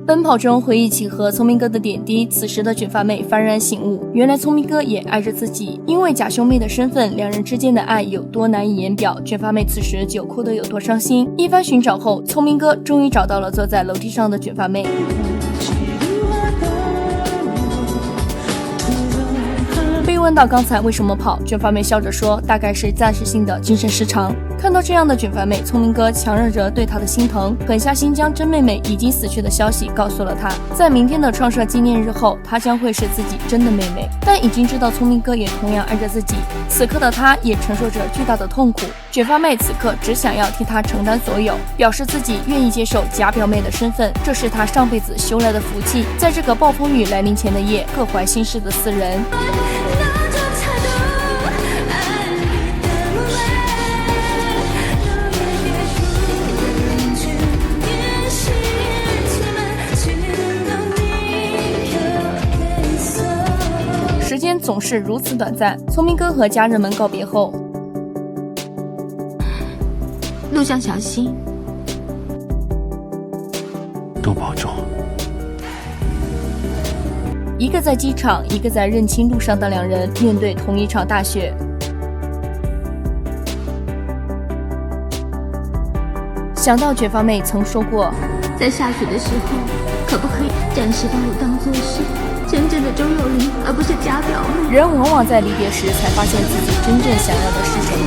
奔跑中回忆起和聪明哥的点滴，此时的卷发妹幡然醒悟，原来聪明哥也爱着自己。因为假兄妹的身份，两人之间的爱有多难以言表，卷发妹此时就哭得有多伤心。一番寻找后，聪明哥终于找到了坐在楼梯上的卷发妹。被问到刚才为什么跑，卷发妹笑着说，大概是暂时性的精神失常。看到这样的卷发妹，聪明哥强忍着对她的心疼，狠下心将真妹妹已经死去的消息告诉了她。在明天的创社纪念日后，她将会是自己真的妹妹，但已经知道聪明哥也同样爱着自己。此刻的她也承受着巨大的痛苦，卷发妹此刻只想要替她承担所有，表示自己愿意接受假表妹的身份，这是她上辈子修来的福气。在这个暴风雨来临前的夜，各怀心事的四人。时间总是如此短暂，聪明哥和家人们告别后，路上小心，多保重。一个在机场，一个在认亲路上的两人，面对同一场大雪。想到卷发妹曾说过，在下雪的时候，可不可以暂时把我当作是真正的周幼玲，而不是假表妹？人往往在离别时才发现自己真正想要的是什么。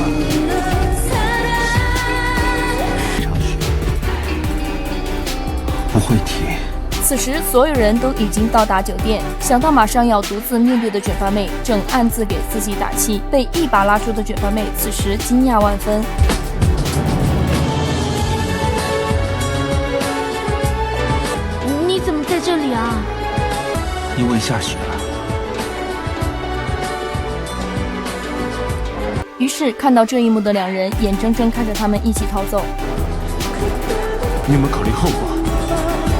不会停。此时所有人都已经到达酒店，想到马上要独自面对的卷发妹，正暗自给自己打气。被一把拉住的卷发妹此时惊讶万分。你怎么在这里啊？因为下雪了。于是看到这一幕的两人眼睁睁看着他们一起逃走。你有没有考虑后果？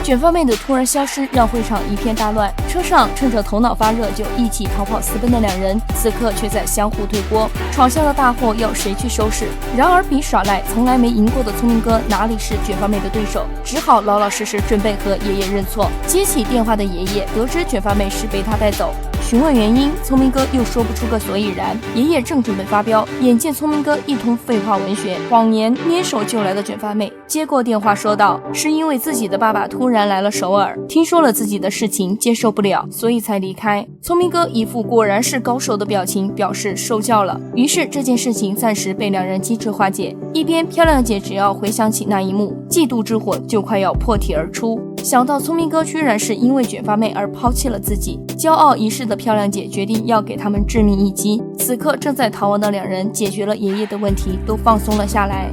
卷发妹的突然消失让会场一片大乱，车上趁着头脑发热就一起逃跑私奔的两人，此刻却在相互推锅，闯下了大祸要谁去收拾？然而比耍赖从来没赢过的聪明哥哪里是卷发妹的对手，只好老老实实准备和爷爷认错。接起电话的爷爷得知卷发妹是被他带走，询问原因，聪明哥又说不出个所以然。爷爷正准备发飙，眼见聪明哥一通废话文学，谎言捏手就来的卷发妹接过电话说道，是因为自己的爸爸突然来了首尔，听说了自己的事情，接受不了，所以才离开。聪明哥一副果然是高手的表情，表示受教了。于是这件事情暂时被两人机智化解。一边漂亮姐只要回想起那一幕，嫉妒之火就快要破体而出。想到聪明哥居然是因为卷发妹而抛弃了自己，骄傲一世的漂亮姐决定要给他们致命一击。此刻正在逃亡的两人解决了爷爷的问题，都放松了下来。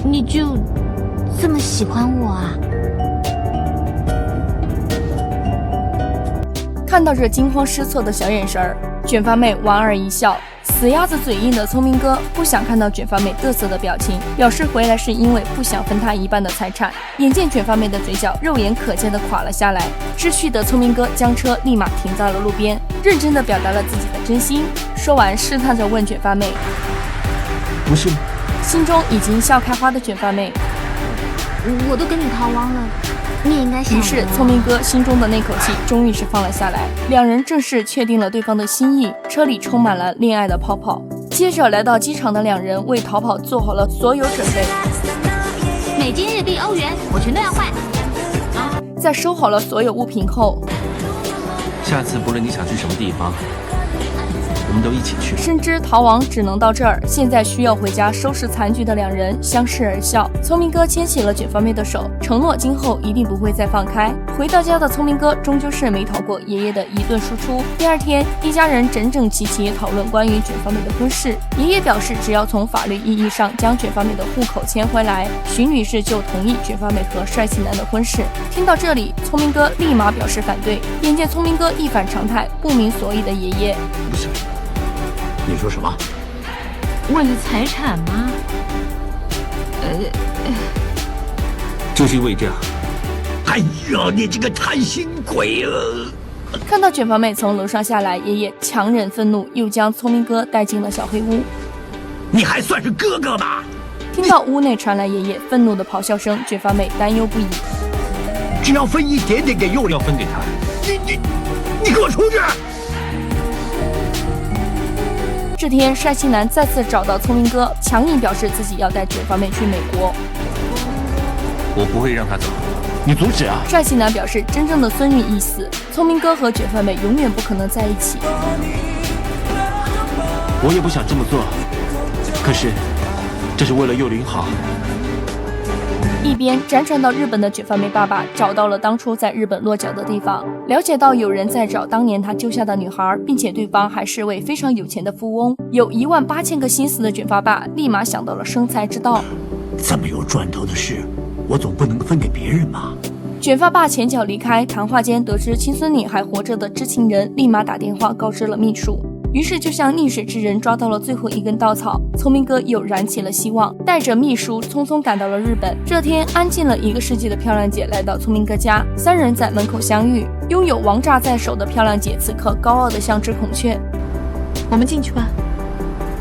你就这么喜欢我啊？看到这惊慌失措的小眼神儿，卷发妹莞尔一笑。死鸭子嘴硬的聪明哥不想看到卷发妹嘚瑟的表情，表示回来是因为不想分他一半的财产。眼见卷发妹的嘴角肉眼可见的垮了下来，知趣的聪明哥将车立马停在了路边，认真的表达了自己的真心。说完试探着问卷发妹，不是吗？心中已经笑开花的卷发妹，我都跟你逃亡了，你也应该想。于是聪明哥心中的那口气终于是放了下来，两人正式确定了对方的心意，车里充满了恋爱的泡泡。接着来到机场的两人为逃跑做好了所有准备，美金、日币、欧元我全都要换。在收好了所有物品后，下次不论你想去什么地方，我们都一起去。深知逃亡只能到这儿，现在需要回家收拾残局的两人相视而笑。聪明哥牵起了卷发妹的手，承诺今后一定不会再放开。回到家的聪明哥终究是没逃过爷爷的一顿输出。第二天，一家人整整齐齐讨论关于卷发妹的婚事。爷爷表示，只要从法律意义上将卷发妹的户口迁回来，徐女士就同意卷发妹和帅气男的婚事。听到这里，聪明哥立马表示反对。眼见聪明哥一反常态，不明所以的爷爷，不是。你说什么？为了财产吗？就是因为这样。哎呀，你这个贪心鬼啊！看到卷发妹从楼上下来，爷爷强忍愤怒，又将聪明哥带进了小黑屋。你还算是哥哥吧？听到屋内传来爷爷愤怒的咆哮声，卷发妹担忧不已。只要分一点点给幼玲，要分给他。你给我出去！这天，帅气男再次找到聪明哥，强硬表示自己要带卷发妹去美国。我不会让他走，你阻止啊！帅气男表示，真正的孙女已死，聪明哥和卷发妹永远不可能在一起。我也不想这么做，可是这是为了幼玲好。一边辗转到日本的卷发妹爸爸找到了当初在日本落脚的地方，了解到有人在找当年他救下的女孩，并且对方还是位非常有钱的富翁，有18000个心思的卷发爸立马想到了生财之道。这么有赚头的事，我总不能分给别人吧？卷发爸前脚离开，谈话间得知亲孙女还活着的知情人立马打电话告知了秘书。于是就像溺水之人抓到了最后一根稻草，聪明哥又燃起了希望，带着秘书匆匆赶到了日本。这天，安静了1个世纪的漂亮姐来到聪明哥家，3人在门口相遇。拥有王炸在手的漂亮姐此刻高傲的像只孔雀。我们进去吧。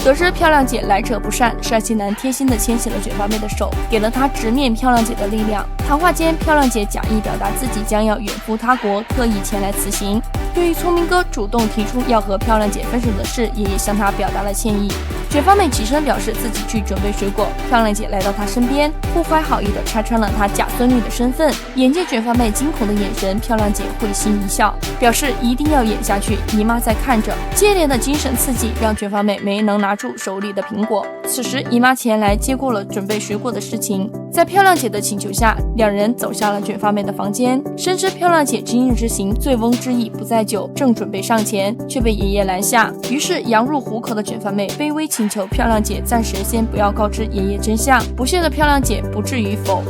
得知漂亮姐来者不善，帅气男贴心地牵起了卷发妹的手，给了她直面漂亮姐的力量。谈话间，漂亮姐假意表达自己将要远赴他国，特意前来辞行。对于聪明哥主动提出要和漂亮姐分手的事，爷爷向他表达了歉意。卷发妹起身表示自己去准备水果，漂亮姐来到她身边，不怀好意地拆穿了她假孙女的身份。眼见卷发妹惊恐的眼神，漂亮姐会心一笑，表示一定要演下去，姨妈在看着。接连的精神刺激让卷发妹没能拿住手里的苹果。此时姨妈前来接过了准备水果的事情，在漂亮姐的请求下，两人走下了卷发妹的房间。深知漂亮姐今日之行醉翁之意不在酒，正准备上前，却被爷爷拦下。于是羊入虎口的卷发妹卑微请求漂亮姐暂时先不要告知爷爷真相。不屑的漂亮姐不至于否。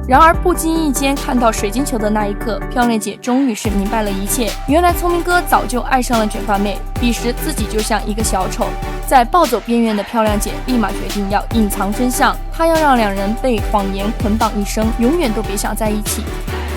然而不经意间看到水晶球的那一刻，漂亮姐终于是明白了一切。原来聪明哥早就爱上了卷发妹，彼时自己就像一个小丑。在暴走边缘的漂亮姐立马决定要隐藏真相，她要让两人被谎言捆绑一生，永远都别想在一起。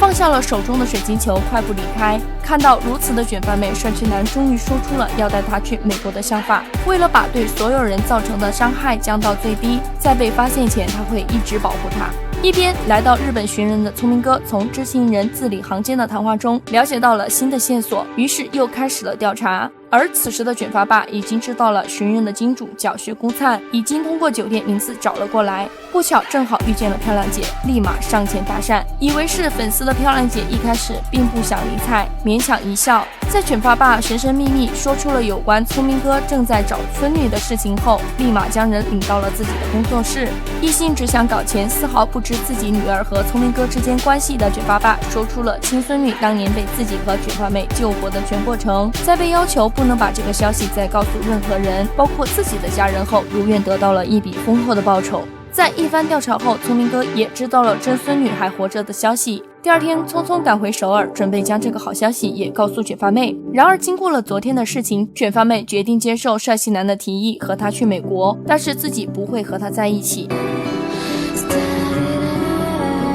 放下了手中的水晶球，快步离开。看到如此的卷发妹，帅气男终于说出了要带她去美国的想法。为了把对所有人造成的伤害降到最低，在被发现前，他会一直保护她。一边来到日本寻人的聪明哥，从知情人字里行间的谈话中了解到了新的线索，于是又开始了调查。而此时的卷发爸已经知道了寻人的金主叫薛公灿，已经通过酒店名字找了过来。不巧正好遇见了漂亮姐，立马上前搭讪。以为是粉丝的漂亮姐一开始并不想理睬，勉强一笑。在卷发爸神神秘秘说出了有关聪明哥正在找孙女的事情后，立马将人领到了自己的工作室。一心只想搞钱，丝毫不知自己女儿和聪明哥之间关系的卷发爸说出了亲孙女当年被自己和卷发妹救活的全过程。在被要求不能把这个消息再告诉任何人，包括自己的家人后，如愿得到了一笔丰厚的报酬。在一番调查后，聪明哥也知道了真孙女还活着的消息。第二天匆匆赶回首尔，准备将这个好消息也告诉卷发妹。然而经过了昨天的事情，卷发妹决定接受帅气男的提议，和他去美国，但是自己不会和他在一起。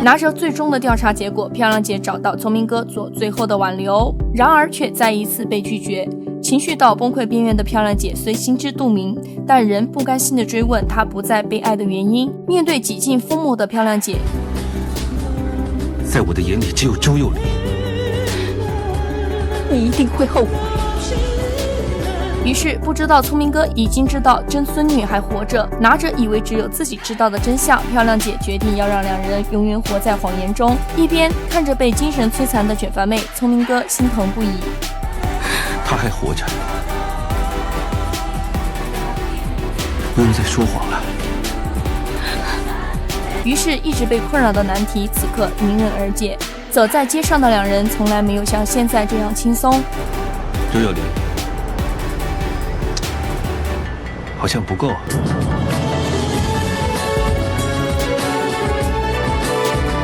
拿着最终的调查结果，漂亮姐找到聪明哥做最后的挽留，然而却再一次被拒绝。情绪到崩溃边缘的漂亮姐虽心知肚明，但仍不甘心地追问她不再被爱的原因。面对几近疯魔的漂亮姐，在我的眼里只有周幼玲。你一定会后悔。于是不知道聪明哥已经知道真孙女还活着，拿着以为只有自己知道的真相，漂亮姐决定要让两人永远活在谎言中。一边看着被精神摧残的卷发妹，聪明哥心疼不已。他还活着，不用再说谎了。于是一直被困扰的难题此刻迎刃而解。走在街上的两人从来没有像现在这样轻松。周幼玲，好像不够。